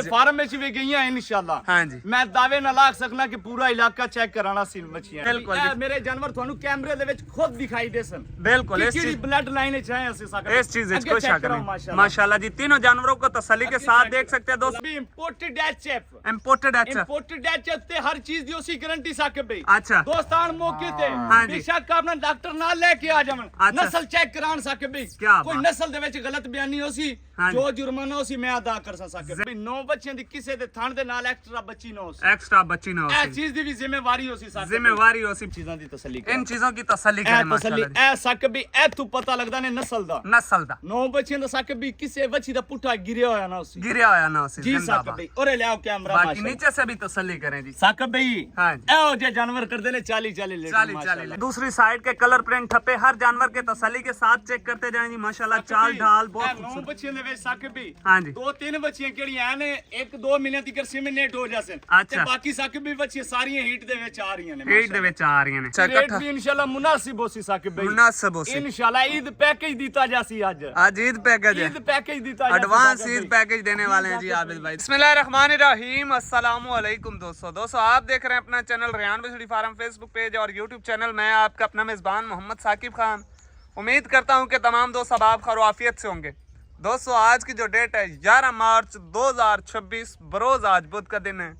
Farm में भी गई हैं इंशाल्लाह। हाँ जी, मैं दावे ना ला सकना कि पूरा इलाका चेक कराना सी मच्छियां। बिल्कुल ए मेरे जानवर थानू कैमरे दे विच खुद दिखाई देसन। बिल्कुल इस चीज ब्लड लाइन चाहे असि सकते इस चीज कोई शक नहीं। माशाल्लाह जी, तीनों जानवरों को तसल्ली के साथ देख सकते हैं दोस्तों। Imported HF imported HF imported HF ते हर चीज दी उसी गारंटी साकिब भाई। अच्छा, दोस्तान मौके ते हाँ जी, बेशक अपना डॉक्टर ना लेके आ जावन। अच्छा, नस्ल चेक करान साकिब भाई। कोई नस्ल दे विच गलत बयानी होसी जो जुर्माना होसी मैं अदा कर साकिब भाई। 9 बच्चियां दी किसे दे थान दे नाल एक्स्ट्रा बच्ची ना होसी, एक्स्ट्रा बच्ची ना होसी। ए चीज दी भी जिम्मेवारी होसी साकिब, जिम्मेवारी होसी। चीजां दी तसल्ली इन चीजों की तसल्ली करें माशाल्लाह। ए साकिब भाई ए तू पता लगदा ने नस्ल दा, नस्ल दा। 9 बच्चियां दा साकिब भाई किसे बच्ची दा पुट्ठा गिरया होया ना होसी, गिरया होया ना होसी। जी साकिब भाई ओरे ले आओ कैमरा बाकी नीचे से भी तसल्ली करें जी साकिब भाई। हां जी, ए ओ जे जानवर कर दे ने 40 लीटर 40 दूसरी साइड के कलर प्रिंट ठप्पे हर जानवर के तसल्ली के साथ चेक करते जाएं जी माशाल्लाह। चाल ढाल बहुत 9 बच्चियां दे विच साकिब भाई। हां जी, 2-3 बच्चियां केड़ियां ने 1-2 महीने तक सिमिनेट हो जासन। अच्छा, बाकी साकिब भाई बच्चियां सारी हीट दे विच आ रही ने, हीट दे विच आ रही ने। रेट भी इंशाल्लाह मुनासिब होसी साकिब भाई, मुनासिब होसी। इंशाल्लाह ईद पैकेज दीता जासी आज ईद पैकेज है, ईद पैकेज दीता जासी, एडवांस ईद पैकेज देने वाले हैं जी आबिद भाई। बिस्मिल्लाहिर्रहमानिर्रहीम, अस्सलाम वालेकुम दोस्तों आप देख रहे हैं अपना चैनल रेहान बछड़ी फार्म फेसबुक पेज और यूट्यूब चैनल। मैं आपका अपना मेज़बान मोहम्मद साकिब खान। उम्मीद करता हूं कि तमाम दोस्त अब आप खैरियत से होंगे। दोस्तों आज की जो डेट है 11 मार्च 2026, बरोज आज बुध का दिन है।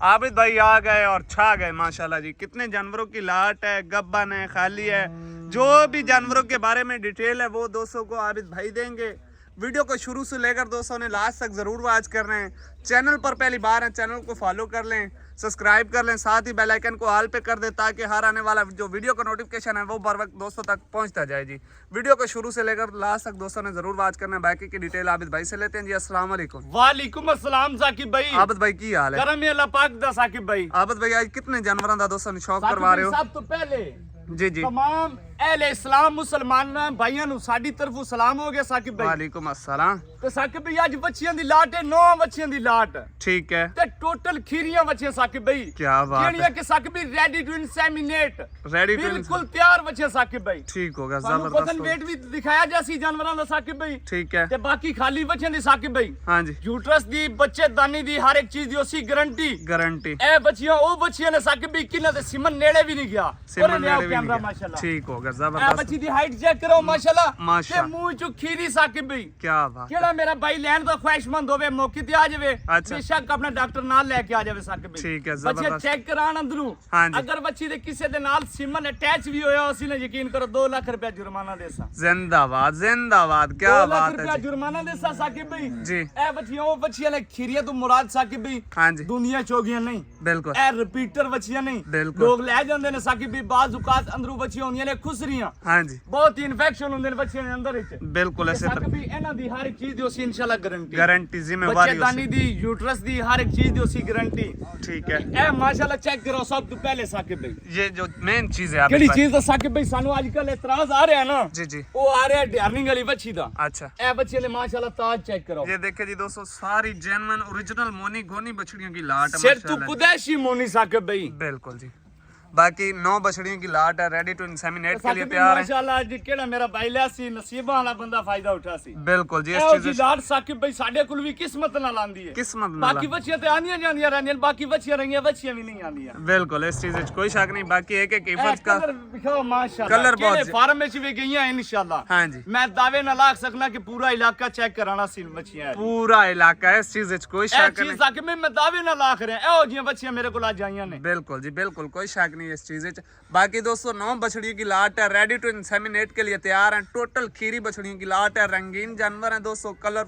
आबिद भाई आ गए और छा गए माशाल्लाह जी। कितने जानवरों की लाट है, गब्बन है, खाली है, जो भी जानवरों के बारे में डिटेल है वो दोस्तों को आबिद भाई देंगे। वीडियो को शुरू से लेकर दोस्तों ने लास्ट तक जरूर वॉच कर रहे हैं। चैनल पर पहली बार है, चैनल को फॉलो कर लें, सब्सक्राइब कर लें, साथ ही बेल आइकन को ऑल पे कर दें ताकि हर आने वाला जो वीडियो का नोटिफिकेशन है वो बर वक्त दोस्तों तक पहुंचता जाए जी। वीडियो को शुरू से लेकर लास्ट तक दोस्तों ने जरूर वॉच करना है। बाकी की डिटेल आबिद भाई से लेते हैं जी। अस्सलाम वालेकुम। वालेकुम अस्सलाम साकिब भाई। आबिद भाई की हाल है? करम अल्लाह पाक दा साकिब भाई। आबिद भाई आज कितने जानवरों का दोस्तों ने शौक करवा रहे हो? सब तो पहले जी जी तमाम अहले इस्लाम मुसलमान भाइयों नु साडी तरफों सलाम हो गया साकिब भाई। वालेकुम अस्सलाम। तो साकिब भाई आज बच्चियां दी लाट है, 9 बच्चियां दी लाट ठीक है, ते टोटल खीरियां बच्चियां साकिब भाई। क्या बात है, केड़ियां के साकिब भाई ready to inseminate, ready to बिल्कुल तैयार बच्चियां साकिब भाई। ठीक होगा, जबरदस्त वजन वेट भी दिखाया जासी जानवरां दा साकिब भाई। ठीक है, ते बाकी खाली बच्चियां दी साकिब भाई। हां जी, यूट्रस दी, बच्चेदानी दी, हर एक चीज दी उसी गारंटी गारंटी। ए बच्चियां ओ बच्चियां ने साकिब भाई किन्ना ते सिमन नेड़े भी नहीं गया। सिमन नेड़े भी कैमरा नहीं माशाल्लाह ठीक होगा, ए जबरदस्त। बच्ची दी हाइट चेक करो माशाल्लाह। माशा मुंह चो खीरी साकिब भाई। क्या बात। केड़ा मेरा भाई लैन तो ख्वाहिशमंद होवे मौके ते आ जावे, अच्छा, बेशक अपना डॉक्टर नाल लेके आ जावे साकिब भाई। ठीक है, बच्चे जबरदस्त। चेक करान अंदरू। हां जी, अगर बच्ची दे किसे दे नाल सिमन अटैच भी होया उसी ने यकीन करो 2 लाख रुपया जुर्माना देसा। जिंदाबाद जिंदाबाद, क्या बात है। 2 लाख रुपया जुर्माना देसा साकिब भाई जी। ए बच्चियां ओ बच्चियां ने खीरिया तो मुराद साकिब भाई। हां जी, दुनिया चोगियां नहीं, बिल्कुल ए रिपीटर बच्चियां नहीं। बिल्कुल लोग ले जांदे ने साकिब भाई, बाज औकात अंदरू बच्चियां होंदियां ने खुसरियां, हां जी, बहुत ही इन्फेक्शन होंदे ने बच्चियां दे अंदर विच। बिल्कुल ऐसे साकिब भाई इन्हां दी हर एक चीज दी उसी इंशाल्लाह गारंटी, गारंटी जिम्मेवारी बच्चेदानी दी, यूट्रस दी, हर एक चीज दी उसी गारंटी। ठीक है, ए माशाल्लाह चेक करो सब तो पहले साकिब भाई। ये जो मेन चीज है केड़ी चीज दा साकिब भाई सानू आजकल एतराज आ रहा है ना जी जी, वो आ रहा है डार्लिंग वाली बच्ची दा। अच्छा, ए बच्चे ने माशाल्लाह ताज चेक करो। ये देखे जी दोस्तों सारी जेन्युइन ओरिजिनल मोनी गोनी बछड़ियों की लाट है सिर तू माशाल्लाह। कुदैशी मोनी साकिब भाई। बिल्कुल जी, बाकी 9 बछड़ियों की लाट है, रेडी टू इंसेमिनेट के लिए तैयार है माशाल्लाह। आज केड़ा मेरा भाई लियासी नसीबा वाला बंदा फायदा उठासी। बिल्कुल जी, इस ए चीज जी लाट साकिब भाई साडे कोल भी किस्मत नाल आंदी है। किस्मत नाल बाकी बच्चियां ते आंदियां जांदियां रहंदियां, बाकी बच्चियां रहियां बच्चियां भी नहीं आंदियां। बिल्कुल इस चीज कोई शक नहीं। बाकी एक एक इफर्ट का कलर दिखाओ माशाल्लाह, कलर बहुत केड़े फार्म में भी गई हैं इंशाल्लाह। हां जी, मैं दावे ना ला सकना कि पूरा इलाका चेक कराना सी बच्चियां। पूरा इलाका इस चीज कोई शक नहीं। चीज आके मैं दावे ना ला करे ए जियां बच्चियां मेरे कोल आज आईयां ने। बिल्कुल जी, बिल्कुल कोई शक नहीं इस चीज। बाकी दोस्तों 9 बछड़ियों की लाट है, रेडी टू इंसेमिनेट के लिए तैयार हैं। टोटल खीरी बछड़ियों की लाट है, रंगीन जानवर हैं दोस्तों, कलर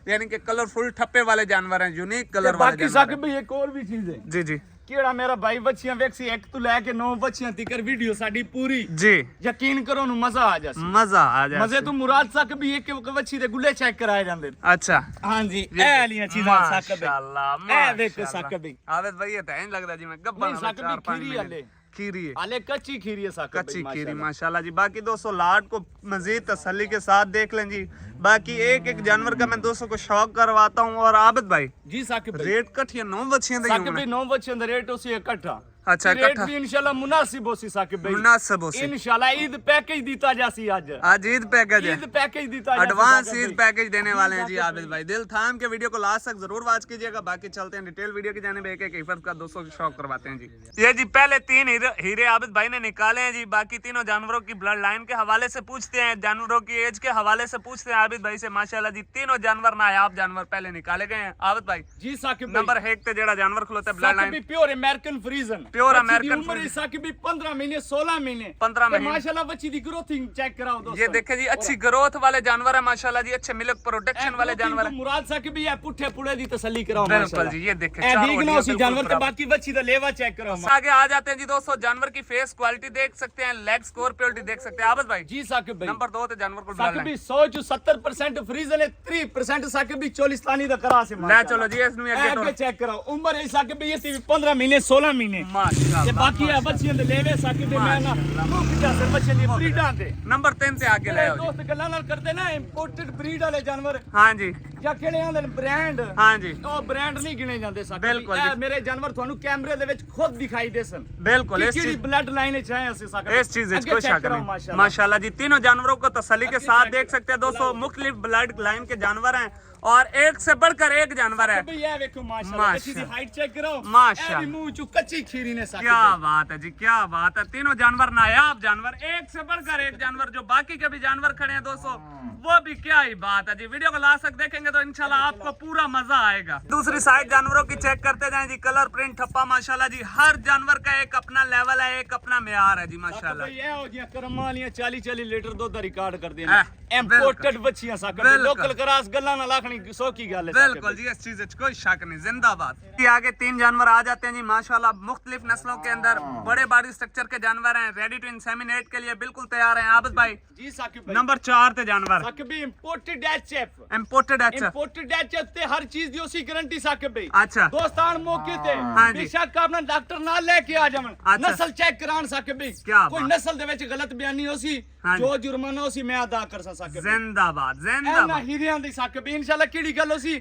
यानी कि कलरफुल ठप्पे वाले जानवर हैं, यूनिक कलर वाले बाकी साकिब भाई एक और भी चीज है जी जी, केड़ा मेरा भाई बच्चियां वेक्सी एक तो लेके 9 बच्चियां तिकर वीडियो साडी पूरी जी, यकीन करो नु मजा आ जासी। मजा आ जाए। मजे तो मुराद साकिब भी एक बच्ची दे गुल्ले चेक कराए जांदे। अच्छा, हां जी, ए वालियां चीजां साकिब भाई माशाल्लाह, ए देखो साकिब भाई। आवेद भाई ये तो नहीं लगदा जी मैं गब्बा नहीं साकिब भाई खीरी वाले खीरी है, आले कच्ची खीरी है साकिब भाई, कच्ची खीरी माशाल्लाह जी। बाकी दोस्तों लाट को मजीद तसल्ली के साथ देख लें जी। बाकी एक एक जानवर का मैं दोस्तों को शौक करवाता हूँ। और आबिद भाई जी साकिब भाई रेट कठिया 9 बच्चियां दी साकिब भाई 9 बच्चियां दा रेट उसी इकट्ठा। अच्छा रेट इकट्ठा भी इंशाल्लाह मुनासिब होसी साकिब भाई, मुनासिब हो सी इंशाल्लाह ईद पैकेज दिता जासी आज आज ईद पैकेज है, ईद पैकेज दिता जासी एडवांस साकिब ईद भाई। पैकेज देने वाले हैं जी आबिद भाई। दिल थाम के वीडियो को लास्ट तक जरूर वॉच कीजिएगा। बाकी चलते हैं डिटेल वीडियो की जानिब, एक एक हिफाजत का 200 की शौक करवाते हैं जी। ये जी पहले 3 हीरे आबिद भाई ने निकाले हैं जी। बाकी तीनों जानवरों की ब्लड लाइन के हवाले से पूछते हैं, जानवरों की एज के हवाले से पूछते हैं आबिद भाई से। माशाल्लाह जी तीनों जानवर नायाब जानवर पहले निकाले गए हैं आबिद भाई जी साकिब नंबर 1 ते जेड़ा जानवर खलोता है ब्लड साकिब line pure American Friesian, Pure बच्ची दी American उम्र Friesian। साकिब 15 महीने 16 महीने 15 ते महीने। माशाल्लाह बच्ची दी ग्रोथिंग चेक कराओ दोस्तों। ये देखे जी अच्छी ग्रोथ वाले जानवर है माशाल्लाह जी, अच्छे मिल्क प्रोडक्शन वाले जानवर है। मुराद साकिब भी है पुठे पुड़े दी तसल्ली कराओ बिल्कुल माशाल्लाह जी, ये देखे ए चार ठीक ना वड़ियां उसी बिल्कुल जानवर के बराबर। बाकी बच्ची दा लेवा चेक करो। आगे आ जाते हैं जी दोस्तों, जानवर की फेस क्वालिटी देख सकते हैं, लेग स्कोर प्योरिटी देख सकते हैं आबिद भाई। जी साकिब भाई नंबर 2 ते जानवर को साकिब भी 100 जो 70% फ्रीजन है, 3% साकिब भी चोलिस्तानी दा करा से ले चलो जी इसनु आगे अगे चेक कराओ। उम्र है साकिब भी ये 15 महीने 16 महीने ते माशाल्लाह। बाकी है बच्चियां दे लेवे साकिब भी मैं ना मुख जैसे बच्चे दी ब्रीडां दे नंबर 3 ते आगे ले आओ जी। दोस्त गल्लां नाल करदे ना इंपोर्टेड ब्रीड वाले जानवर हाँ जी ਜਾਂ ਕਿਹੜੇ ਆਂਦੇ ਨੇ ਬ੍ਰਾਂਡ, हाँ जी ਉਹ ਬ੍ਰਾਂਡ ਨਹੀਂ ਗਿਣੇ ਜਾਂਦੇ ਸਾਡੇ। ਬਿਲਕੁਲ ਜੀ। ਮੇਰੇ ਜਾਨਵਰ ਤੁਹਾਨੂੰ ਕੈਮਰੇ ਦੇ ਵਿੱਚ ਖੁਦ ਦਿਖਾਈ ਦੇ ਸਨ। बिल्कुल इस ਕਿਹੜੀ चीज ਬਲੱਡ ਲਾਈਨ ਵਿੱਚ ਆਏ ਅਸੀਂ ਸਾਡੇ। इस चीज कोई शक नहीं माशाल्लाह जी। तीनों जानवरों को तसल्ली के साथ देख सकते हैं दोस्तों, मुख्तलिफ ब्लड लाइन के जानवर हैं और एक से बढ़कर एक जानवर है। ਭਈ ਇਹ ਵੇਖੋ ਮਾਸ਼ਾਅੱਲਾ ਬੱਚੀ ਦੀ ਹਾਈਟ ਚੈੱਕ ਕਰੋ। माशाल्लाह। ਇਹ ਵੀ ਮੂੰਹ ਚੋਂ ਕੱਚੀ ਖੀਰੀ ਨੇ ਸਾਕੇ। क्या बात है जी, क्या बात है। तीनों जानवर नायाब जानवर, एक से बढ़कर एक जानवर। जो बाकी के भी जानवर खड़े हैं दोस्तों वो भी क्या ही बात है जी। वीडियो को लास्ट तक देखेंगे तो इंशाल्लाह आपको पूरा मजा आएगा। दूसरी साइड जानवरों की चेक करते जाएं जी। कलर प्रिंट ठप्पा माशाल्लाह जी, हर जानवर का एक अपना लेवल है, एक अपना मेयार है जी माशाल्लाह। ਭਈ ਇਹ ਹੋ ਜੀਆਂ ਕਰਮਾਂ ਵਾਲੀਆਂ 40 ਲੀਟਰ ਦੁੱਧ ਦਾ ਰਿਕਾਰਡ ਕਰਦੇ ਐ, ਨੇ। ਇੰਪੋਰਟਡ ਬੱਚੀਆਂ ਸਾਕੇ ਬਿਲਕੁਲ। ਲੋਕਲ ਕਰਾਸ ਗੱਲਾਂ ਨਾਲ ਆਖਣੀ ਸੌਖੀ ਗੱਲ ਹੈ। बिल्कुल जी, इस चीज कोई शक नहीं, जिंदाबाद। ये आगे 3 जानवर आ जाते हैं जी माशाल्लाह, मुख्तलिफ नस्लों के अंदर बड़े बॉडी स्ट्रक्चर के जानवर हैं, रेडी टू इंसेमिनेट के लिए बिल्कुल तैयार हैं आबिद भाई। ਜੀ ਸਾਕਿਬ ਭਾਈ नंबर 4 ते जानवर ਸਾਕਿਬ ਵੀ ਇੰਪੋਰਟਡ ਐਚਐਫ इंपोर्टेड अच्छा इंपोर्टेड एचएफ ते हर चीज दी उसी गारंटी साकिब भाई। अच्छा दोस्तान मौके ते हाँ जी। बेशक अपना डॉक्टर नाल लेके आ जावन, अच्छा। नस्ल चेक करान साकिब भाई। क्या कोई बात। नस्ल दे विच गलत बयानी होसी हाँ जी। जो जुर्माना होसी मैं अदा कर साकिब भाई। जिंदाबाद एना जिंदाबाद। हीरियां दी साकिब भाई इंशाल्लाह केड़ी गल होसी,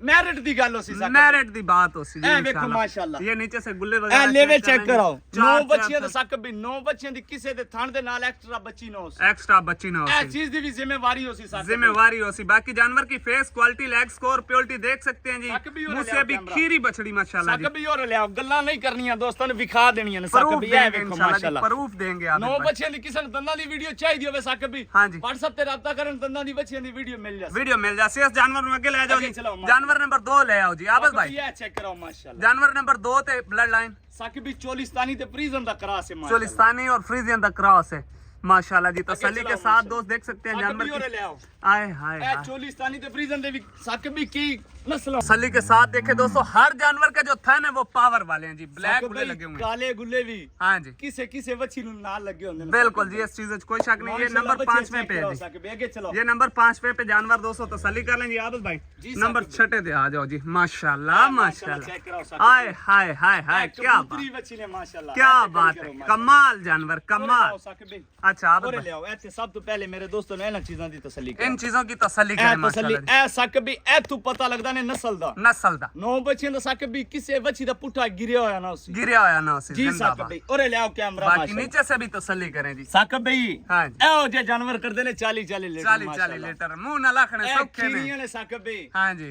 मैरिट दी गल होसी साकिब भाई। मेरिट दी बात हो सी ए देखो माशाल्लाह। ये नीचे से गुल्ले ए वगैरह लेवे चेक कराओ। 9 चार बच्चियां दे साकिब भाई 9 बच्चियां दी किसे दे थान दे नाल एक्स्ट्रा बच्ची ना होसी। एक्स्ट्रा बच्ची ना ए हो चीज दी भी जिम्मेवारी होसी साकिब भाई। जिम्मेवारी हो सी। बाकी जानवर की face quality, leg score, purity देख सकते हैं जी। साकिब भी हो मुंह रहा से भी कैमरा। खीरी बछड़ी माशाल्लाह जी। साकिब भी और ले आओ, गल्लां नहीं करनियां दोस्तां ने विखा देनियां ने साकिब प्रूफ भाई। ए देंगे देखो इंशाल्लाह जी, माशाल्लाह प्रूफ देंगे आप 9 बच्चियां दी किसे दंदां दी वीडियो चाहिए होवे साकिब भाई। हाँ जी। WhatsApp ते राब्ता करन, दंदां दी बच्चियां दी वीडियो मिल जाए। वीडियो मिल जाए। इस जानवर में आगे ले जाओ आगे जी। चलाओ, माशाल्लाह। जानवर नंबर 2 ले आओ जी आबिद भाई। ये चेक कराओ माशाल्लाह। जानवर नंबर 2 ते ब्लड लाइन साकिब भी चोलिस्तानी ते प्रिजन दा क्रास है माशाल्लाह। चोलिस्तानी और फ्रीजियन द क्रॉस है माशाल्लाह जी। तसल्ली के चलाओ साथ माशाल्लाह। दोस्त देख सकते हैं साकिब जानवर भी और की। ले आओ। आए हाय ए हाय। चोलिस्तानी ते प्रिजन दे भी साकिब भी की नस्ल तसल्ली के साथ देखे दोस्तों, हर जानवर का जो थन है वो पावर वाले हैं जी। ब्लैक साकिब गुल्ले भाई लगे हुए हैं। काले गुल्ले भी हाँ जी किसे किसे बच्ची नु नाल लगे होंदे ने। बिल्कुल जी, इस चीज में कोई शक नहीं। ये माशाल्लाह नंबर बच्चियां 5वें चेक पे है कराओ जी। साकिब भाई। आगे चलो। ये नंबर 5वें पे जानवर दोस्तों तसल्ली कर लें जी आबिद भाई। जी नंबर साकिब 6 पे आ जाओ जी माशाल्लाह माशाल्लाह। चेक कराओ साकिब आए भाई। हाय हाय हाय, क्या बात, कबूतरी बच्ची ने माशाल्लाह। क्या ऐसे बात करो है। माशाल्लाह। कमाल जानवर, और ले कमाल। आओ साकिब भाई। अच्छा आबिद और भाई, ले आओ। ऐसे सब तो पहले मेरे दोस्तों ने इन्हां चीजां दी तसल्ली इन करो। चीजों की तसल्ली ए करें तसल्ली माशाल्लाह जी। ए साकिब भी ए तू पता लगदा ने नस्ल दा। नस्ल दा 9 बच्चियां दा साकिब भी किसे बच्ची दा पुट्ठा गिरिया होया ना उसी। गिरिया होया ना उसी। जी साकिब जिंदाबाद। भाई। और ले आओ कैमरा बाकी माशाल्लाह। नीचे से भी तसल्ली करें जी। साकिब भाई हाँ जी। ए ओ जे जानवर करदे ने 40 लीटर 40 लीटर मुंह न लाखने ए सौखे ने। खीरियां ने साकिब भाई। हाँ जी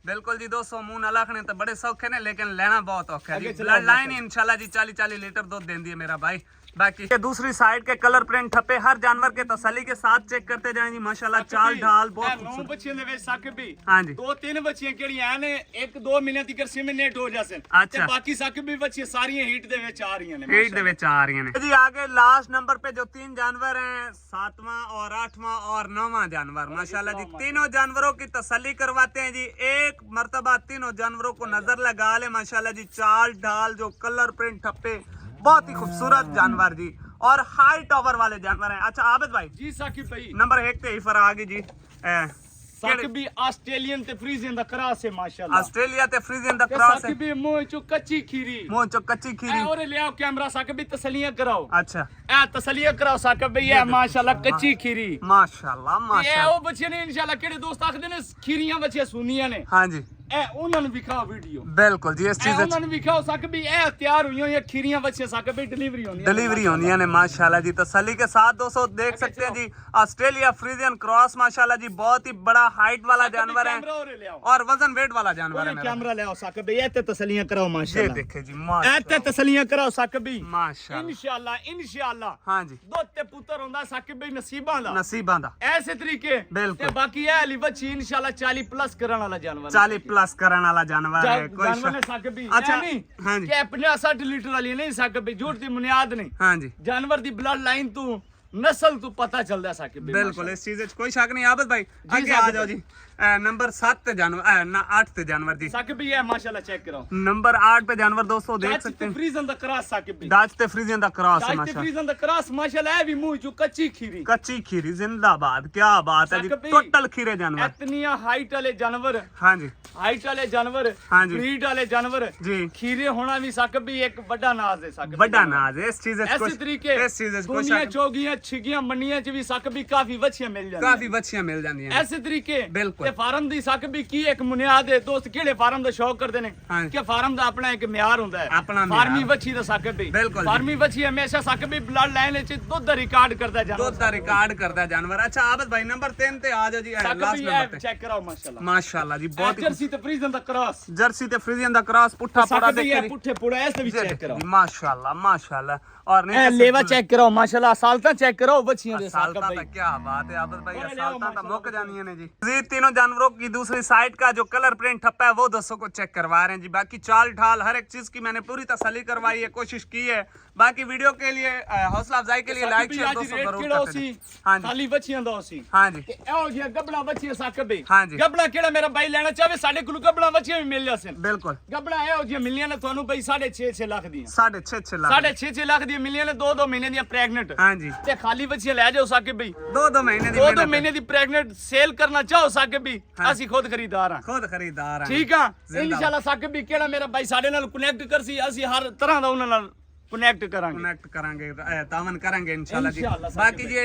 बिल्कुल जी दोस्तों, मुंह न लाखने तो बड़े सौखे ने, लेकिन लेना बहुत औखा है जी। आगे चलाओ ब्लड लाइन इंशाल्लाह जी 40 लीटर दूध देंदी है मेरा भाई। बाकी ये दूसरी साइड के कलर प्रिंट ठप्पे हर जानवर के तसल्ली के साथ चेक करते जाएं जी माशाल्लाह। चाल ढाल बहुत 9 खूबसूरत। बच्चियां दे विच साकिब भी हाँ जी 2-3 बच्चियां केड़ियां ने 1-2 महीने तक सिमिनेट हो जासन। अच्छा। ते बाकी साकिब भी बच्चियां सारियां हीट दे विच आ रही ने एट दे विच आ रही हैं जी। आगे लास्ट नंबर पे जो 3 जानवर हैं, 7वां और 8वां और 9वां जानवर माशाल्लाह जी। तीनों जानवरों की तसल्ली करवाते हैं जी। एक मर्तबा तीनों जानवरों को नजर लगा ले माशाल्लाह जी। चाल ढाल जो कलर प्रिंट ठप्पे बहुत ही खूबसूरत जानवर जी, और हाई टॉवर वाले जानवर हैं। अच्छा आबिद भाई, जी साकिब भाई नंबर 1 ते इफर आ गई जी। साकिब भी ऑस्ट्रेलियन ते फ्रीजियन दा क्रास है माशाल्लाह। ऑस्ट्रेलिया ते फ्रीजियन द ते क्रॉस है। साकिब भी मुंह चो कच्ची खीरी। मुंह चो कच्ची ए खीरी। और ले आओ कैमरा साकिब भी तसल्लियां कराओ। अच्छा ए तसल्लियां कराओ साकिब भाई। ए माशाल्लाह कच्ची खीरी। माशाल्लाह ये माशाल्लाह। ओ बच्चे ने इंशाल्लाह केड़े दोस्त आखदे ने खीरियां बच्चियां सुनियां ने। हाँ जी ਇਹ ਉਹਨਾਂ ਨੂੰ ਵਿਖਾਓ ਵੀਡੀਓ ਬਿਲਕੁਲ ਜੀ ਇਸ ਚੀਜ਼ ਉਹਨਾਂ ਨੂੰ ਵਿਖਾਓ ਸਕ ਵੀ ਇਹ ਤਿਆਰ ਹੋਈਆਂ ਹੋਈਆਂ ਖੀਰੀਆਂ ਬੱਚੇ ਸਕ ਵੀ डिलीवरी होनी है माशाल्लाह जी। तसल्ली के साथ दोस्तों देख सकते हैं जी ऑस्ट्रेलिया फ्रीजियन क्रॉस माशाल्लाह जी, बहुत ही बड़ा हाइट वाला जानवर है और वजन वेट वाला जानवर है। कैमरा ले आओ सक भी ये तसल्लियां कराओ माशाल्लाह, ये देखे जी माशाल्लाह, ये तसल्लियां कराओ सक भी माशाल्लाह इंशाल्लाह। हाँ जी दो ते पुत्र होंदा सक भी नसीबां दा ऐसे तरीके बिल्कुल। बाकी ये अली बच्ची इंशाल्लाह 40 प्लस करने वाला जानवर 40 प्लस करने वाला जानवर है। कोई जानवर ने सक भी अच्छा नहीं हाँ जी कि 50-60 लीटर वाली नहीं सक भी, झूठ दी बुनियाद नहीं। हाँ जी जानवर दी ब्लड लाइन तू नस्ल तू पता चलदा सक भी बिल्कुल, इस चीज कोई शक नहीं। आबद भाई आगे आ जाओ जी। नंबर 7 पे जानवर ना 8 पे जानवर जी सक भी है माशाल्लाह, चेक करो नंबर 8 पे जानवर दोस्तों देख सकते हैं। फ्रीजन दा क्रॉस सक भी डाच ते फ्रीजियन दा क्रॉस है दाजते माशाल्लाह, फ्रीजन दा क्रॉस माशाल्लाह है भी मुंह जो कच्ची खीरी कच्ची खीरी जिंदाबाद, क्या बात है जी, टोटल खीरे जानवर। इतनी हाइट वाले जानवर, हाँ जी हाइट वाले जानवर, हाँ जी। ब्रीड वाले जानवर जी खीरे होना भी सक भी एक बड़ा नाज है सक बड़ा नाज है। इस चीज ऐसे तरीके इस चीज कोई दुनिया शक चौगियां छिगियां मंडियां च भी सक भी काफी बच्चियां मिल जांदियां, काफी बच्चियां मिल जाती हैं। ऐसे तरीके बिल्कुल। ते फार्म दी सक भी की एक बुनियाद है दोस्त, केड़े फार्म दा शौक करदे ने हाँ। कि फार्म दा अपना एक म्यार हुंदा है, अपना म्यार। फार्मी बच्ची दा सक भी बिल्कुल जी। फार्मी बच्ची हमेशा सक भी ब्लड लाइन च दुध दा रिकॉर्ड करदा जानवर, दूध का रिकॉर्ड करता है जानवर। अच्छा आबद भाई नंबर 3 पे आ जाओ जी, सक लास्ट भी नंबर है, पे चेक कराओ माशाल्लाह माशाल्लाह जी, बहुत ही जर्सी ते फ्रीजन दा क्रॉस जर्सी ते फ्रीजियन दा क्रॉस पुट्ठा सक पूरा भी देख है, के पुट्ठे पुड़ा ऐसे भी चेक कराओ माशाल्लाह माशाल्लाह। और ए लेवा चेक कराओ माशाल्लाह, सालता चेक कराओ बच्चियां दे सालता सक तक, भाई क्या बात है आबद भाई, और ले सालता आओ तक मुक माशाल्लाह। जानी है जी। मजीद तीनों जानवरों की दूसरी साइड का जो कलर प्रिंट ठप्पा है वो दोस्तों को चेक करवा रहे हैं जी। बाकी चाल ढाल हर एक चीज की मैंने पूरी तसल्ली करवाई है, कोशिश की है। बाकी वीडियो के लिए हौसला अफजाई के लिए लाइक शेयर दोस्तों जरूर करते हैं। हाँ जी खाली बच्चियां दा सी हाँ जी ते ਇਹੋ ਜਿਹੀਆਂ ਗੱਬਣਾ ਬੱਚੀਆਂ ਸਕ ਬਈ हाँ जी ਗੱਬਣਾ ਕਿਹੜਾ ਮੇਰਾ ਬਾਈ ਲੈਣਾ ਚਾਹਵੇ ਸਾਡੇ ਕੋਲ ਗੱਬਣਾ ਬੱਚੀਆਂ ਵੀ ਮਿਲ ਜਾਸਨ। बिल्कुल ਗੱਬਣਾ ਇਹੋ ਜਿਹੀਆਂ ਮਿਲੀਆਂ ਨੇ ਤੁਹਾਨੂੰ ਬਈ 6.5 ਲੱਖ ਦੀਆਂ, 6.5 लाख 6.5 ਲੱਖ ਦੀਆਂ ਮਿਲੀਆਂ ਨੇ 2 ਮਹੀਨੇ ਦੀਆਂ ਪ੍ਰੈਗਨੈਂਟ हाँ जी ਤੇ ਖਾਲੀ ਬੱਚੀਆਂ ਲੈ ਜਾਓ ਸਕ ਬਈ 2 महीने दी 2 मेहनत है। ਮਹੀਨੇ ਦੀ ਪ੍ਰੈਗਨੈਂਟ ਸੇਲ ਕਰਨਾ ਚਾਹੋ ਸਕ ਬਈ हाँ। ਅਸੀਂ ਖੁਦ ਖਰੀਦਾਰ ਹਾਂ, खुद खरीदार हैं। ਠੀਕ ਆ ਜ਼ਿੰਦਾਬਾਦ। ਇਨਸ਼ਾਅੱਲਾ ਸਕ ਬਈ ਕਿਹੜਾ ਮੇਰਾ ਬਾਈ ਸਾਡੇ ਨਾਲ ਕਨੈਕਟ ਕਰਸੀ, ਅਸੀਂ ਹਰ ਤਰ੍ਹਾਂ ਦਾ ਉਹਨਾਂ ਨਾਲ कनेक्ट करांगे, कनेक्ट करांगे, तावन करेंगे इंशाल्लाह जी। इंशाल्लाह बाकी ये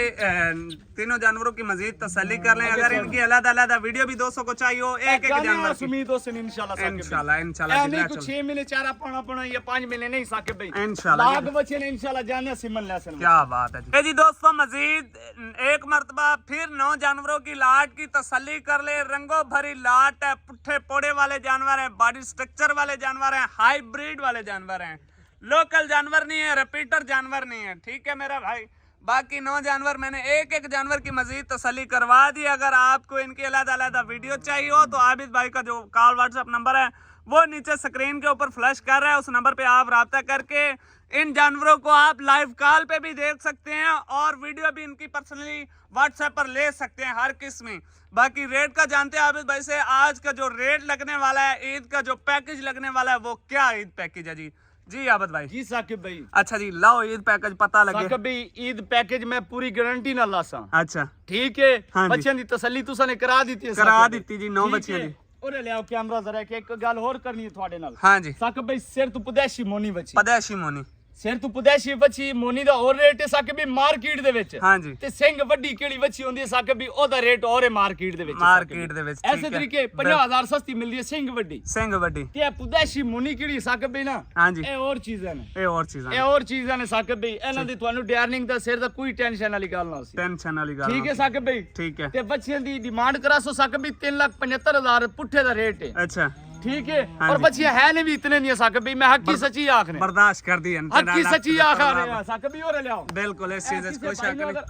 तीनों जानवरों की मजीद तसल्ली कर लें। अगर इनकी अलग-अलग वीडियो भी दोस्तों को चाहिए हो एक एक जानवर की उम्मीद हो से इंशाल्लाह इंशाल्लाह ए इंशाल्लाह नहीं कुछ 6 महीने चारा पाना पड़ा ये 5 महीने नहीं सके भाई इंशाल्लाह लाख बच्चे ने इंशाल्लाह जाने सिमन लेसन। क्या बात है जी। जी दोस्तों मजीद एक मर्तबा फिर 9 जानवरों की लाट की तसल्ली कर ले। रंगों भरी लाट है, पुट्ठे पोड़े वाले जानवर हैं, बॉडी स्ट्रक्चर वाले जानवर हैं, हाइब्रिड वाले जानवर हैं, लोकल जानवर नहीं है, रिपीटर जानवर नहीं है, ठीक है मेरा भाई। बाकी 9 जानवर मैंने एक एक जानवर की मजीद तसल्ली करवा दी। अगर आपको इनकी अलग-अलग वीडियो चाहिए हो तो आबिद भाई का जो कॉल व्हाट्सएप नंबर है वो नीचे स्क्रीन के ऊपर फ्लैश कर रहा है, उस नंबर पे आप राब्ता करके इन जानवरों को आप लाइव कॉल पे भी देख सकते हैं और वीडियो भी इनकी पर्सनली व्हाट्सएप पर ले सकते हैं हर किस्म। बाकी रेट का जानते हैं आबिद भाई से, आज का जो रेट लगने वाला है, ईद का जो पैकेज लगने वाला है वो क्या ईद पैकेज है जी। जी आबद भाई जी साकिब भाई अच्छा जी लाओ ईद पैकेज पता लगे। साकिब भाई ईद पैकेज में पूरी गारंटी ना लासा, अच्छा ठीक है हाँ जी। बच्चों दी तसल्ली तुसा ने करा दी थी, करा दी जी 9 बच्चियां दी। ओरे ले आओ कैमरा जरा कि एक गल और करनी है ਤੁਹਾਡੇ ਨਾਲ। हाँ जी साकिब भाई सिर तू पदेशी मोनी बच्ची, पदेशी मोनी सिर तू पदेशी बच्ची मोनी दा और रेट है साकिब भाई मार्केट दे ਵਿੱਚ। हाँ जी ਤੇ ਸਿੰਘ ਵੱਡੀ ਕਿਹੜੀ ਵੱਛੀ ਹੁੰਦੀ ਹੈ ਸਾਕਿਬ ਵੀ ਉਹਦਾ ਰੇਟ ਔਰ ਹੈ ਮਾਰਕੀਟ ਦੇ ਵਿੱਚ। ਮਾਰਕੀਟ ਦੇ ਵਿੱਚ ਐਸੇ ਤਰੀਕੇ 50000 ਸਸਤੀ ਮਿਲਦੀ ਹੈ ਸਿੰਘ ਵੱਡੀ, ਸਿੰਘ ਵੱਡੀ ਤੇ ਇਹ ਪੁਦੈਸ਼ੀ ਮੁਨੀ ਕਿਹੜੀ ਸਾਕਿਬ ਵੀ ਨਾ हाँ जी ਇਹ ਹੋਰ ਚੀਜ਼ਾਂ ਨੇ, ਇਹ ਹੋਰ ਚੀਜ਼ਾਂ ਇਹ ਹੋਰ ਚੀਜ਼ਾਂ ਨੇ ਸਾਕਿਬ ਵੀ। ਇਹਨਾਂ ਦੀ ਤੁਹਾਨੂੰ ਡਿਆਰਨਿੰਗ ਦਾ ਸਿਰ ਦਾ ਕੋਈ ਟੈਨਸ਼ਨ ਵਾਲੀ ਗੱਲ ਨਾ ਸੀ, ਟੈਨਸ਼ਨ ਵਾਲੀ ਗੱਲ ਠੀਕ ਹੈ ਸਾਕਿਬ ਵੀ। ਠੀਕ ਹੈ ਤੇ ਬੱਚਿਆਂ ਦੀ ਡਿਮਾਂਡ ਕਰਾਸੋ ਸਾਕਿਬ ਵੀ 3,75,000 ਪੁੱਠੇ ਦਾ ਰੇਟ ਹੈ, अच्छा ठीक है। हाँ और जी। बच्चियां है नहीं भी इतने नहीं साकिब भी, मैं हकी सच्ची आख रहे बर्दाश्त कर दी हकी सच्ची आख रहे हैं साकिब भी। और ले आओ बिल्कुल इस चीज कोई शक नहीं।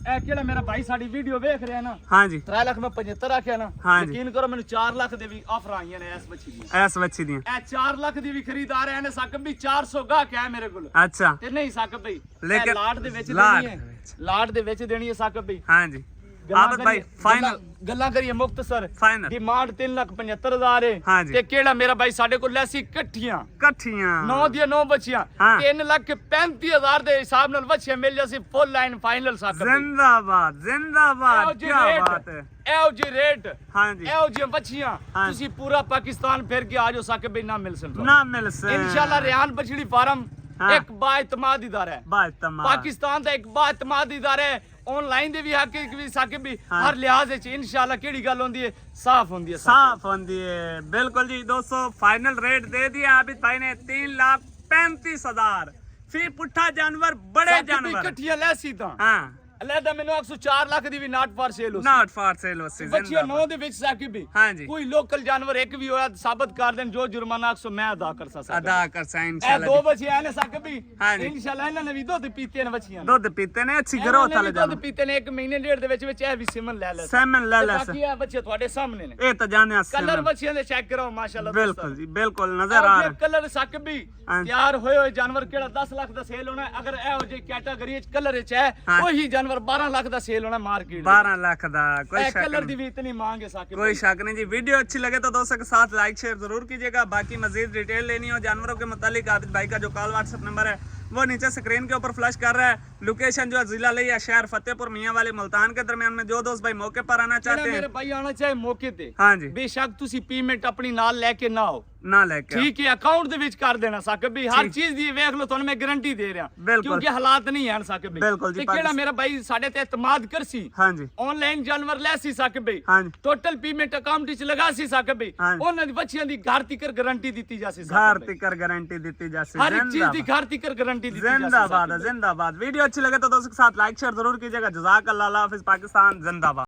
ਇਹ ਕਿਹੜਾ ਮੇਰਾ ਭਾਈ ਸਾਡੀ ਵੀਡੀਓ ਵੇਖ ਰਿਹਾ ਨਾ, हाँ जी 3 ਲੱਖ ਮੈਂ 75 ਆਖਿਆ ਨਾ, हाँ जी। ਯਕੀਨ ਕਰੋ ਮੈਨੂੰ 4 ਲੱਖ ਦੇ ਵੀ ਆਫਰ ਆਈਆਂ ਨੇ ਇਸ ਬੱਚੀ ਦੀਆਂ। ऐस बच्ची दी ਇਹ 4 ਲੱਖ ਦੀ ਵੀ ਖਰੀਦਾਰ ਹੈ ਨੇ ਸਾਕਿਬ ਵੀ 400 ਗਾਹਕ ਹੈ ਮੇਰੇ ਕੋਲ, अच्छा ਤੇ ਨਹੀਂ ਸਾਕਿਬ ਭਾਈ ਲੇਕਿਨ ਲਾਟ ਦੇ ਵਿੱਚ ਲਾਟ ਦੇਣੀ ਹੈ, ਲਾਟ ਦੇ ਵਿੱਚ ਦੇਣੀ ਹੈ ਸਾਕਿਬ ਭਾਈ। हाँ जी आबद भाई फाइनल ਗੱਲਾਂ ਕਰੀਏ ਮੁਖਤਸਰ फाइनल ਡਿਮਾਂਡ 3,75,000 ਹੈ हाँ जी ਤੇ ਕਿਹੜਾ ਮੇਰਾ ਭਾਈ ਸਾਡੇ ਕੋਲ ਲੈਸੀ ਇਕੱਠੀਆਂ कट्ठियां 9 ਦੀਆਂ 9 ਬੱਚੀਆਂ हाँ। 3,35,000 ਦੇ ਹਿਸਾਬ ਨਾਲ ਬੱਚੀਆਂ ਮਿਲ ਜਾਸੀ ਫੁੱਲ ਲਾਈਨ ਫਾਈਨਲ ਸਾਕਿਬ ਭਾਈ। जिंदाबाद जिंदाबाद क्या बात है। ਇਹੋ ਜਿਹੇ ਰੇਟ हाँ जी ਇਹੋ ਜਿਹੀਆਂ ਬੱਚੀਆਂ हाँ। ਤੁਸੀਂ ਪੂਰਾ ਪਾਕਿਸਤਾਨ ਫਿਰ ਕੇ ਆ ਜਾਓ ਸਾਕਿਬ ਵੀ ਨਾ ਮਿਲ ਸਕਦਾ ना मिल से ਇਨਸ਼ਾਅੱਲਾ ਰਿਆਨ ਬਛੜੀ ਫਾਰਮ हाँ। एक बाएतमाद इदारा है, बाएतमाद पाकिस्तान का एक बाएतमाद इदारा है। ऑनलाइन दे भी हक भी साकिब भी हाँ। हर लिहाज च इंशाल्लाह केड़ी गल होंदी है साफ होंदी है साफ होंदी है। बिल्कुल जी दोस्तों, फाइनल रेट दे दिया आबिद भाई ने 3,35,000 फी पुट्ठा जानवर, बड़े जानवर इकट्ठियां लैसी ता हाँ अलहदा मैनू 104 लाख दी भी नाट फॉर सेल हो नॉट फॉर सेल हो बच्चियां नौ दे विच साकिब भी हाँ जी कोई लोकल जानवर एक भी होया साबित कर देन जो जुर्माना 100 मैं अदा कर सा अदा कर सा ए इंशाल्लाह। दो बच्चियां ने साकिब भी हाँ जी। इंशाल्लाह इन्हां ने भी दुध पीते ने बच्चियां दुध पीते ने अच्छी ग्रोथ वाले दुध जानवर। पीते ने एक महीने डेढ़ दे विच ए भी सिमन ले ले सैमन ले ले बाकी ए बच्चे ਤੁਹਾਡੇ सामने ने ए तो जाने कलर बच्चियां दे चेक करो माशाल्लाह बिल्कुल जी बिल्कुल नजर आ रहा है। कलर साकिब भी हाँ। तैयार होए होए जानवर केड़ा 10 लाख दा सेल होना है। अगर ए हो जे कैटेगरी च कलर च है हाँ। वही जानवर 12 लाख दा सेल होना मार्केट 12 लाख दा कोई शक कलर नहीं। दी भी इतनी मांग है साकिब कोई शक नहीं जी। वीडियो अच्छी लगे तो दोस्तों के साथ लाइक शेयर जरूर कीजिएगा। बाकी मजीद डिटेल लेनी हो जानवरों के मुतालिक आबिद भाई का जो कॉल व्हाट्सएप नंबर है वो नीचे स्क्रीन के ऊपर फ्लैश कर रहा है। लोकेशन जो है जिला लिया शहर फतेहपुर मियां वाली मुल्तान के दरमियान में। जो दोस्त भाई मौके पर आना चाहते मेरे हैं भाई आना चाहे मौके ते हाँ जी बेशक तुसी पेमेंट अपनी नाल लेके ना आओ ना लेके आओ। ठीक है अकाउंट दे विच कर देना साकिब भी हर ठीक। चीज दी वेख लो ਤੁਹਾਨੂੰ ਮੈਂ गारंटी दे रहा बिल्कुल। क्योंकि हालात नहीं है साकिब भी बिल्कुल जी, ते केड़ा मेरा भाई साडे ते इतमाद करसी हाँ जी ऑनलाइन जानवर ले सी साकिब भाई हाँ जी टोटल पेमेंट अकाउंट विच लगा सी साकिब भाई हाँ। ਉਹਨਾਂ ਦੀ ਬੱਚਿਆਂ ਦੀ ਘਰ ਤੀਕਰ गारंटी ਦਿੱਤੀ ਜਾ ਸੀ घर साकिब भाई तिकर गारंटी दी जा हर एक चीज दी घर तीकर गारंटी ਦਿੱਤੀ ਜਾ ਸੀ जिंदाबाद है जिंदाबाद। वीडियो अच्छी लगे तो दोस्तों के साथ लाइक शेयर जरूर कीजिएगा। जज़ाकल्लाह, अल्लाह हाफिज, पाकिस्तान जिंदाबाद।